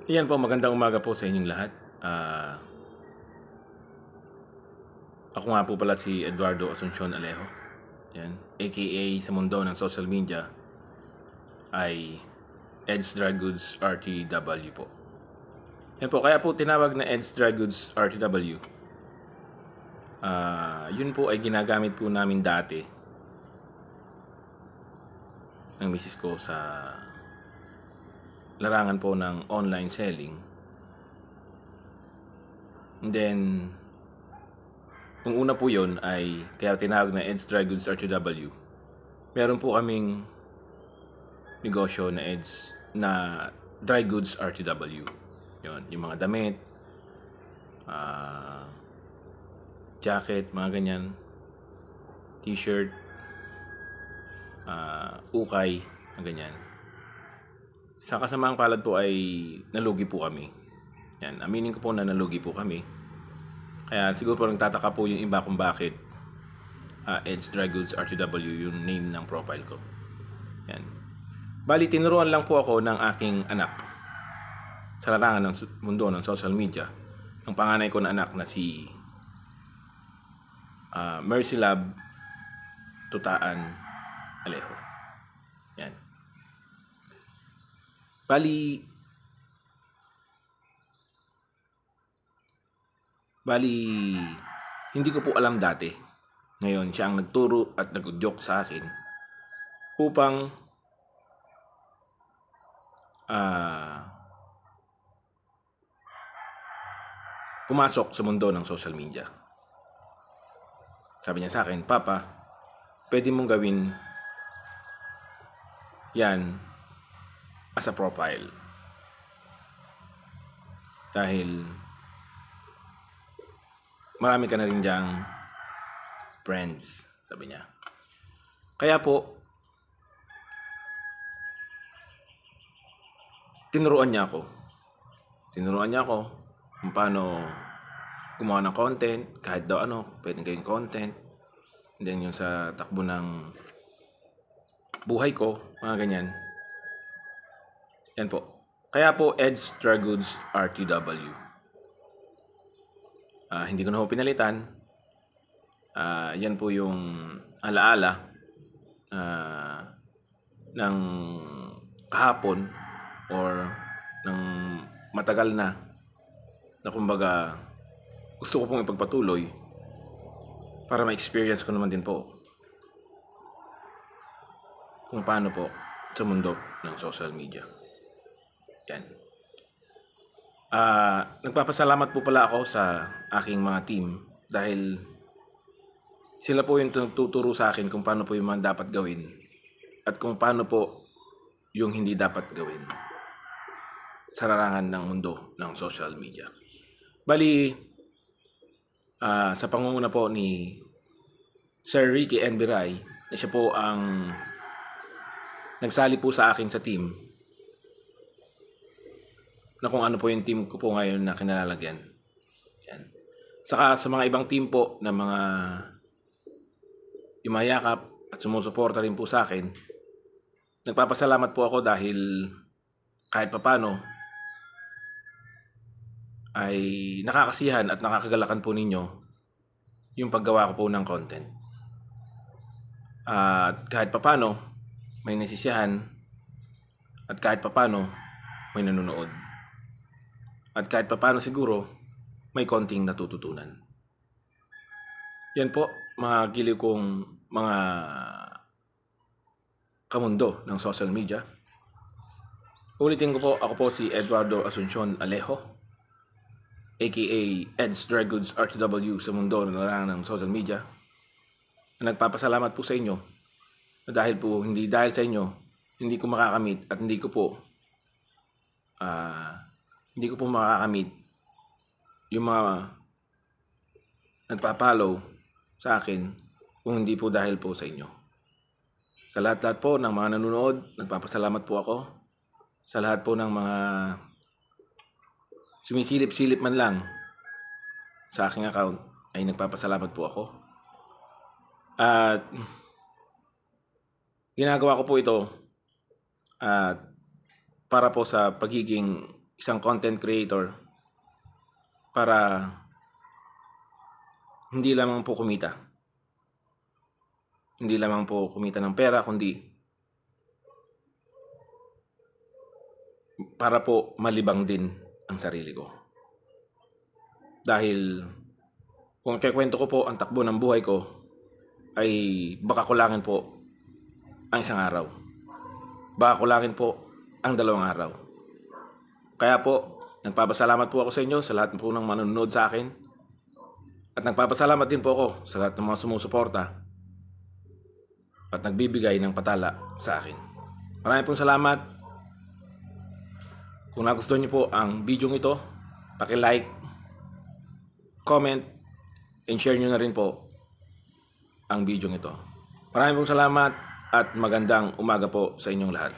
Iyan po, magandang umaga po sa inyong lahat. Ako nga po pala si Eduardo Asuncion Alejo. Yan, aka sa mundo ng social media ay Ed's Dry Goods RTW po. Yan po, kaya po tinawag na Ed's Dry Goods RTW. Yun po ay ginagamit po namin dati ng misis ko sa larangan po ng online selling. And then, kung una po yun ay kaya tinawag na Ed's Dry Goods RTW. Meron po kaming negosyo na Ed's na Dry Goods RTW. Yun, yung mga damit, jacket, mga ganyan, t-shirt, ukay, mga ganyan. Sa kasamaang palad po ay nalugi po kami. Yan, aminin ko po na nalugi po kami. Kaya siguro po nagtataka po yung iba kung bakit Ed's Dry Goods RTW yung name ng profile ko. Yan. Bali, tinuruan lang po ako ng aking anak sa larangan ng mundo ng social media. Ang panganay ko na anak na si Mercy Lab Tutaan Alejo. Yan. Bali, hindi ko po alam dati. Ngayon, siya ang nagturo at nag-joke sa akin upang pumasok sa mundo ng social media. Sabi niya sa akin, Papa, pwede mong gawin yan as a profile. Dahil marami ka na rin diyang friends, sabi niya. Kaya po, tinuruan niya ako kung paano gumawa ng content, kahit daw pwedeng gawing content. And then yung sa takbo ng buhay ko, mga ganyan. Yan po. Kaya po, Ed's Dry Goods RTW. Hindi ko na po pinalitan. Yan po yung alaala ng kahapon or ng matagal na kumbaga gusto ko pong ipagpatuloy para ma-experience ko naman din po kung paano po sa mundo ng social media. Yan. Nagpapasalamat po pala ako sa aking mga team dahil sila po yung tuturo sa akin kung paano po yung mga dapat gawin at kung paano po yung hindi dapat gawin sa larangan ng mundo ng social media. Bali, sa pangunguna po ni Sir Ricky N. Biray, na siya po ang nagsali po sa akin sa team na kung ano po yung team ko po ngayon na kinalalagyan. Yan. Saka sa mga ibang team po na mga yumayakap at sumusuporta rin po sa akin, nagpapasalamat po ako dahil kahit papano ay nakakasiyahan at nakakagalakan po ninyo yung paggawa ko po ng content. At kahit papano may nasisiyahan at kahit papano may nanonood. At kahit papano siguro may konting natututunan. Yan po, mga giliw kong mga kamundo ng social media. Ulitin ko po, ako po si Eduardo Asuncion Alejo, aka Ed's Dry Goods RTW sa mundo ng larangan ng social media. Nagpapasalamat po sa inyo na dahil sa inyo hindi ko makakamit at hindi ko po makakamit yung mga nagpa-follow sa akin kung hindi po dahil po sa inyo. Sa lahat-lahat po ng mga nanonood, nagpapasalamat po ako. Sa lahat po ng mga sumisilip-silip man lang sa aking account ay nagpapasalamat po ako. At ginagawa ko po ito para po sa pagiging isang content creator para hindi lamang po kumita. Hindi lamang po kumita ng pera, kundi para po malibang din ang sarili ko. Dahil kung kikwento ko po ang takbo ng buhay ko, ay baka kulangin po ang isang araw. Baka kulangin po ang 2 araw. Kaya po, nagpapasalamat po ako sa inyo, sa lahat po ng manonood sa akin. At nagpapasalamat din po ako sa lahat ng mga sumusuporta at nagbibigay ng patala sa akin. Maraming pong salamat. Kung nagustuhan niyo po ang video ito, paki-like, comment, and share niyo na rin po ang video ito. Maraming pong salamat at magandang umaga po sa inyong lahat.